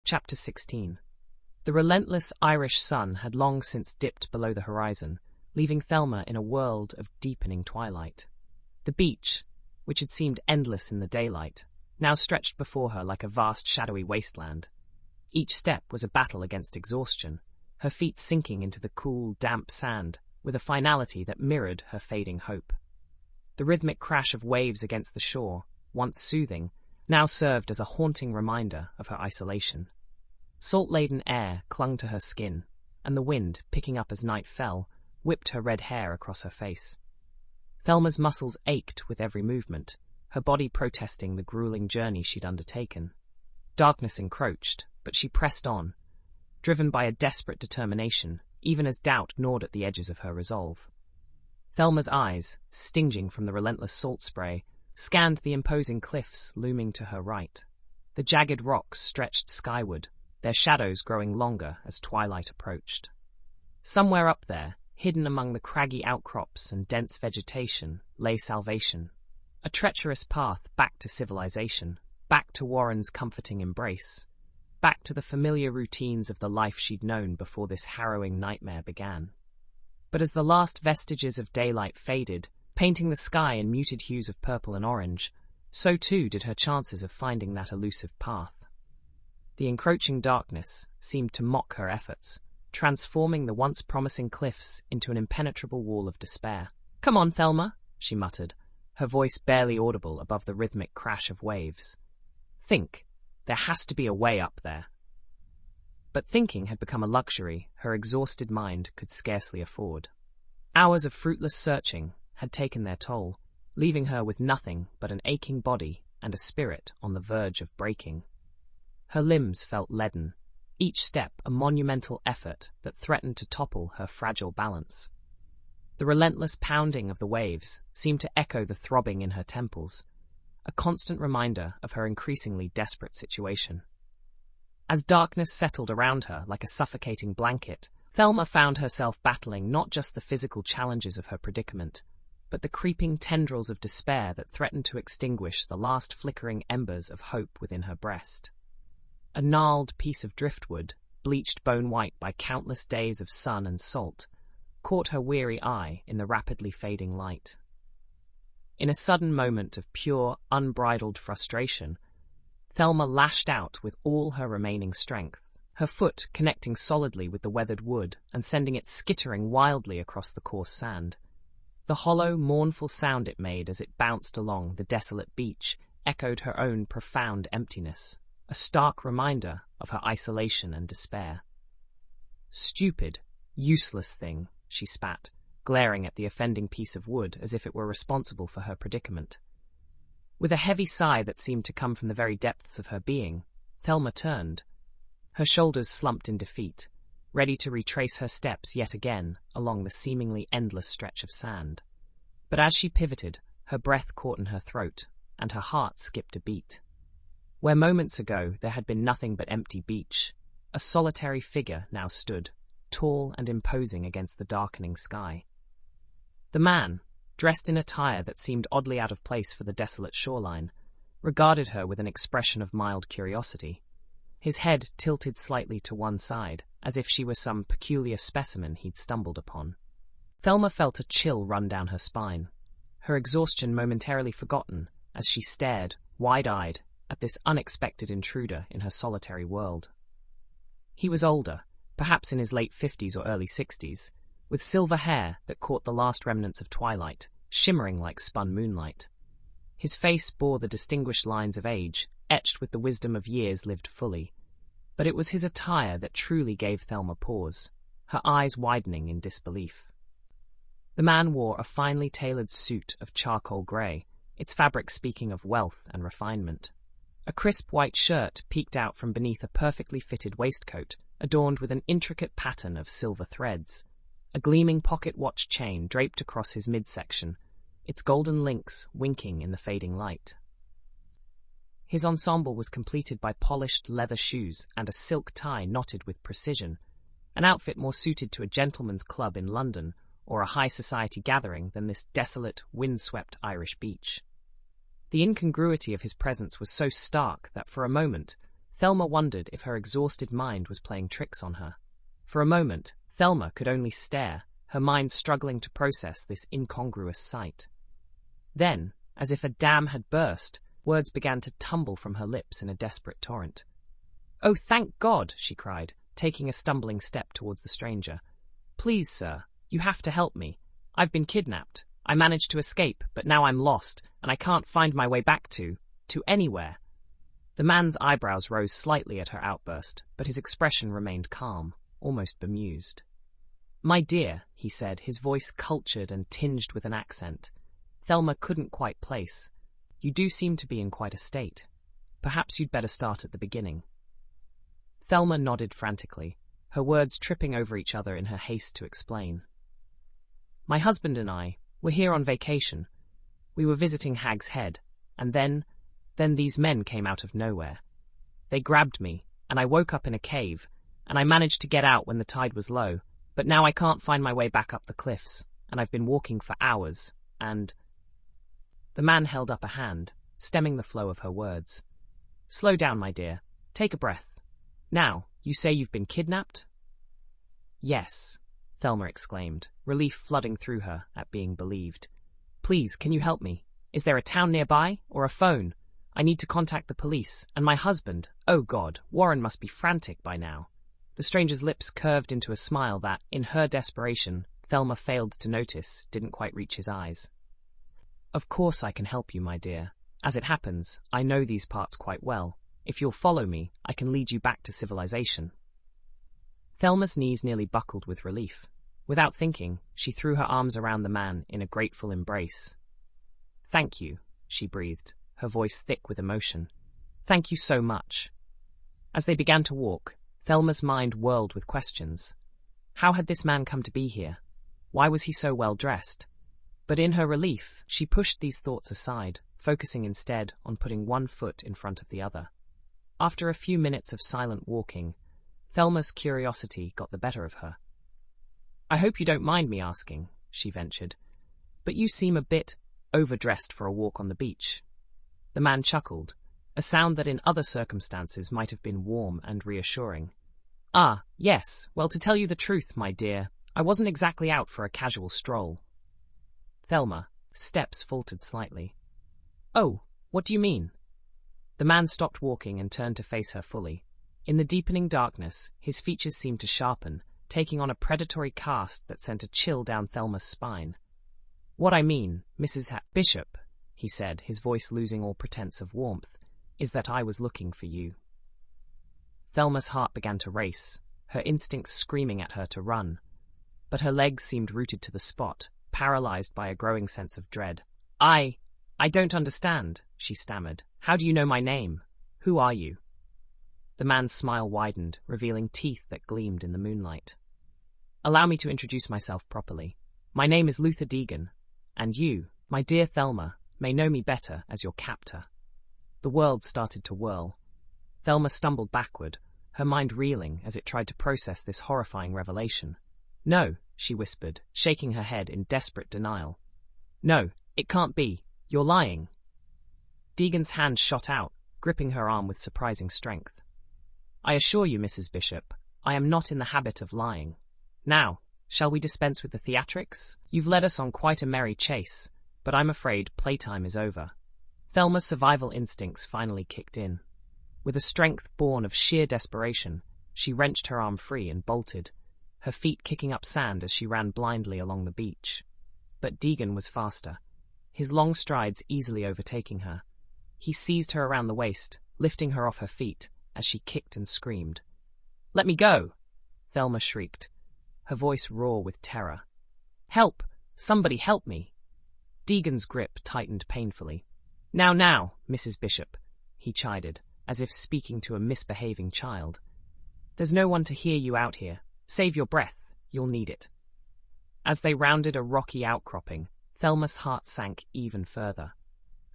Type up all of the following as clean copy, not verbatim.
Chapter 16. The relentless Irish sun had long since dipped below the horizon, leaving Thelma in a world of deepening twilight. The beach, which had seemed endless in the daylight, now stretched before her like a vast shadowy wasteland. Each step was a battle against exhaustion, her feet sinking into the cool, damp sand with a finality that mirrored her fading hope. The rhythmic crash of waves against the shore, once soothing, now served as a haunting reminder of her isolation. Salt-laden air clung to her skin, and the wind, picking up as night fell, whipped her red hair across her face. Thelma's muscles ached with every movement, her body protesting the grueling journey she'd undertaken. Darkness encroached, but she pressed on, driven by a desperate determination, even as doubt gnawed at the edges of her resolve. Thelma's eyes, stinging from the relentless salt spray, scanned the imposing cliffs looming to her right. The jagged rocks stretched skyward, their shadows growing longer as twilight approached. Somewhere up there, hidden among the craggy outcrops and dense vegetation, lay salvation. A treacherous path back to civilization, back to Warren's comforting embrace, back to the familiar routines of the life she'd known before this harrowing nightmare began. But as the last vestiges of daylight faded, painting the sky in muted hues of purple and orange, so too did her chances of finding that elusive path. The encroaching darkness seemed to mock her efforts, transforming the once promising cliffs into an impenetrable wall of despair. "Come on, Thelma," she muttered, her voice barely audible above the rhythmic crash of waves. "Think. There has to be a way up there." But thinking had become a luxury her exhausted mind could scarcely afford. Hours of fruitless searching had taken their toll, leaving her with nothing but an aching body and a spirit on the verge of breaking. Her limbs felt leaden, each step a monumental effort that threatened to topple her fragile balance. The relentless pounding of the waves seemed to echo the throbbing in her temples, a constant reminder of her increasingly desperate situation. As darkness settled around her like a suffocating blanket, Thelma found herself battling not just the physical challenges of her predicament, but the creeping tendrils of despair that threatened to extinguish the last flickering embers of hope within her breast. A gnarled piece of driftwood, bleached bone-white by countless days of sun and salt, caught her weary eye in the rapidly fading light. In a sudden moment of pure, unbridled frustration, Thelma lashed out with all her remaining strength, her foot connecting solidly with the weathered wood and sending it skittering wildly across the coarse sand. The hollow, mournful sound it made as it bounced along the desolate beach echoed her own profound emptiness, a stark reminder of her isolation and despair. "Stupid, useless thing," she spat, glaring at the offending piece of wood as if it were responsible for her predicament. With a heavy sigh that seemed to come from the very depths of her being, Thelma turned. Her shoulders slumped in defeat, ready to retrace her steps yet again along the seemingly endless stretch of sand. But as she pivoted, her breath caught in her throat, and her heart skipped a beat. Where moments ago there had been nothing but empty beach, a solitary figure now stood, tall and imposing against the darkening sky. The man, dressed in attire that seemed oddly out of place for the desolate shoreline, regarded her with an expression of mild curiosity, his head tilted slightly to one side, as if she were some peculiar specimen he'd stumbled upon. Thelma felt a chill run down her spine, her exhaustion momentarily forgotten as she stared, wide-eyed, at this unexpected intruder in her solitary world. He was older, perhaps in his late 50s or early 60s, with silver hair that caught the last remnants of twilight, shimmering like spun moonlight. His face bore the distinguished lines of age, etched with the wisdom of years lived fully. But it was his attire that truly gave Thelma pause, her eyes widening in disbelief. The man wore a finely tailored suit of charcoal grey, its fabric speaking of wealth and refinement. A crisp white shirt peeked out from beneath a perfectly fitted waistcoat, adorned with an intricate pattern of silver threads. A gleaming pocket watch chain draped across his midsection, its golden links winking in the fading light. His ensemble was completed by polished leather shoes and a silk tie knotted with precision, an outfit more suited to a gentleman's club in London or a high society gathering than this desolate, windswept Irish beach. The incongruity of his presence was so stark that for a moment, Thelma wondered if her exhausted mind was playing tricks on her. For a moment, Thelma could only stare, her mind struggling to process this incongruous sight. Then, as if a dam had burst, words began to tumble from her lips in a desperate torrent. "Oh, thank God!" she cried, taking a stumbling step towards the stranger. "Please, sir, you have to help me. I've been kidnapped. I managed to escape, but now I'm lost, and I can't find my way back to anywhere." The man's eyebrows rose slightly at her outburst, but his expression remained calm, almost bemused. "My dear," he said, his voice cultured and tinged with an accent Thelma couldn't quite place, "you do seem to be in quite a state. Perhaps you'd better start at the beginning." Thelma nodded frantically, her words tripping over each other in her haste to explain. "My husband and I were here on vacation. We were visiting Hag's Head, and then these men came out of nowhere. They grabbed me, and I woke up in a cave, and I managed to get out when the tide was low, but now I can't find my way back up the cliffs, and I've been walking for hours, and—" The man held up a hand, stemming the flow of her words. "Slow down, my dear. Take a breath. Now, you say you've been kidnapped?" "Yes," Thelma exclaimed, relief flooding through her at being believed. "Please, can you help me? Is there a town nearby, or a phone? I need to contact the police, and my husband, oh God, Warren must be frantic by now." The stranger's lips curved into a smile that, in her desperation, Thelma failed to notice didn't quite reach his eyes. "Of course I can help you, my dear. As it happens, I know these parts quite well. If you'll follow me, I can lead you back to civilization." Thelma's knees nearly buckled with relief. Without thinking, she threw her arms around the man in a grateful embrace. "Thank you," she breathed, her voice thick with emotion. "Thank you so much." As they began to walk, Thelma's mind whirled with questions. How had this man come to be here? Why was he so well dressed? But in her relief, she pushed these thoughts aside, focusing instead on putting one foot in front of the other. After a few minutes of silent walking, Thelma's curiosity got the better of her. "I hope you don't mind me asking," she ventured, "but you seem a bit overdressed for a walk on the beach." The man chuckled, a sound that in other circumstances might have been warm and reassuring. "Ah, yes, well, to tell you the truth, my dear, I wasn't exactly out for a casual stroll." Thelma, steps faltered slightly. "Oh, what do you mean?" The man stopped walking and turned to face her fully. In the deepening darkness, his features seemed to sharpen, taking on a predatory cast that sent a chill down Thelma's spine. "What I mean, Mrs. Bishop," he said, his voice losing all pretense of warmth, "is that I was looking for you." Thelma's heart began to race, her instincts screaming at her to run. But her legs seemed rooted to the spot, paralyzed by a growing sense of dread. I don't understand," she stammered. "How do you know my name? Who are you?" The man's smile widened, revealing teeth that gleamed in the moonlight. "Allow me to introduce myself properly. My name is Luther Deegan, and you, my dear Thelma, may know me better as your captor." The world started to whirl. Thelma stumbled backward, her mind reeling as it tried to process this horrifying revelation. "No," she whispered, shaking her head in desperate denial. "No, it can't be. You're lying." Deegan's hand shot out, gripping her arm with surprising strength. "I assure you, Mrs. Bishop, I am not in the habit of lying. Now, shall we dispense with the theatrics? You've led us on quite a merry chase, but I'm afraid playtime is over." Thelma's survival instincts finally kicked in. With a strength born of sheer desperation, she wrenched her arm free and bolted, her feet kicking up sand as she ran blindly along the beach. But Deegan was faster, his long strides easily overtaking her. He seized her around the waist, lifting her off her feet as she kicked and screamed. "Let me go!" Thelma shrieked, her voice raw with terror. "Help! Somebody help me!" Deegan's grip tightened painfully. Now, Mrs. Bishop," he chided, as if speaking to a misbehaving child. "There's no one to hear you out here. Save your breath, you'll need it." As they rounded a rocky outcropping, Thelma's heart sank even further.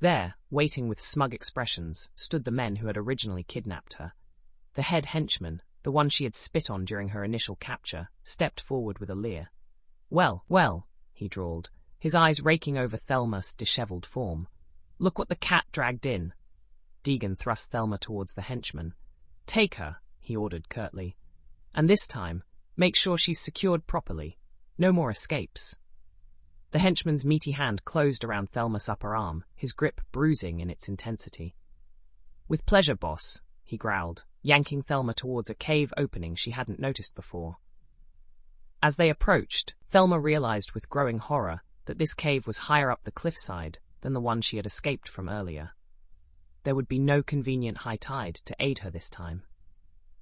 There, waiting with smug expressions, stood the men who had originally kidnapped her. The head henchman, the one she had spit on during her initial capture, stepped forward with a leer. Well, he drawled, his eyes raking over Thelma's dishevelled form. "Look what the cat dragged in." Deegan thrust Thelma towards the henchman. Take her, he ordered curtly. And this time, make sure she's secured properly. No more escapes. The henchman's meaty hand closed around Thelma's upper arm, his grip bruising in its intensity. With pleasure, boss, he growled, yanking Thelma towards a cave opening she hadn't noticed before. As they approached, Thelma realized with growing horror that this cave was higher up the cliffside than the one she had escaped from earlier. There would be no convenient high tide to aid her this time.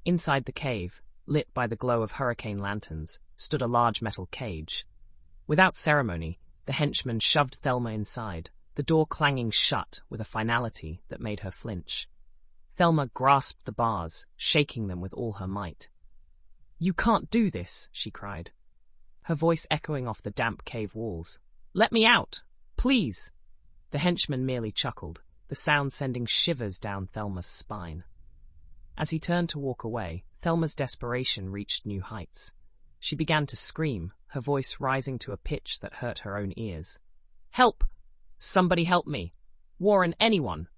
Inside the cave, lit by the glow of hurricane lanterns, stood a large metal cage. Without ceremony, the henchman shoved Thelma inside, the door clanging shut with a finality that made her flinch. Thelma grasped the bars, shaking them with all her might. "You can't do this," she cried, her voice echoing off the damp cave walls. "Let me out! Please!" The henchman merely chuckled, the sound sending shivers down Thelma's spine. As he turned to walk away, Thelma's desperation reached new heights. She began to scream, her voice rising to a pitch that hurt her own ears. "Help! Somebody help me! Warren, anyone!"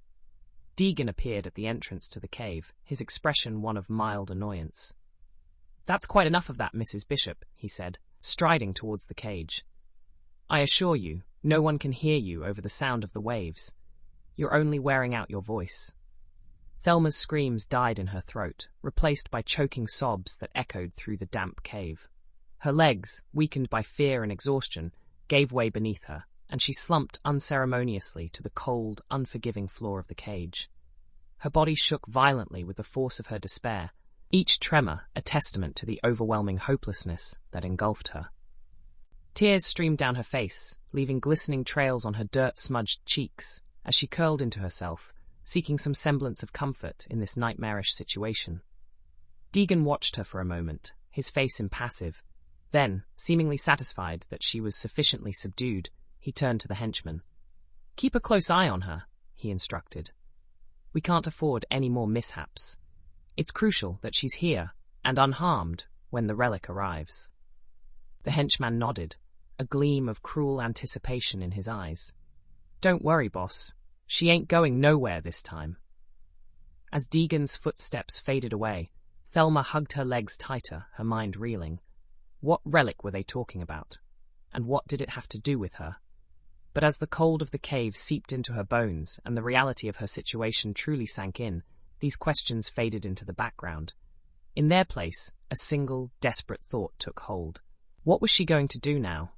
Deegan appeared at the entrance to the cave, his expression one of mild annoyance. "That's quite enough of that, Mrs. Bishop," he said, striding towards the cage. "I assure you, no one can hear you over the sound of the waves. You're only wearing out your voice." Thelma's screams died in her throat, replaced by choking sobs that echoed through the damp cave. Her legs, weakened by fear and exhaustion, gave way beneath her, and she slumped unceremoniously to the cold, unforgiving floor of the cage. Her body shook violently with the force of her despair, each tremor a testament to the overwhelming hopelessness that engulfed her. Tears streamed down her face, leaving glistening trails on her dirt-smudged cheeks as she curled into herself, seeking some semblance of comfort in this nightmarish situation. Deegan watched her for a moment, his face impassive. Then, seemingly satisfied that she was sufficiently subdued, he turned to the henchman. "Keep a close eye on her," he instructed. "We can't afford any more mishaps. It's crucial that she's here and unharmed when the relic arrives." The henchman nodded, a gleam of cruel anticipation in his eyes. "Don't worry, boss. She ain't going nowhere this time." As Deegan's footsteps faded away, Thelma hugged her legs tighter, her mind reeling. What relic were they talking about? And what did it have to do with her? But as the cold of the cave seeped into her bones and the reality of her situation truly sank in, these questions faded into the background. In their place, a single, desperate thought took hold. What was she going to do now?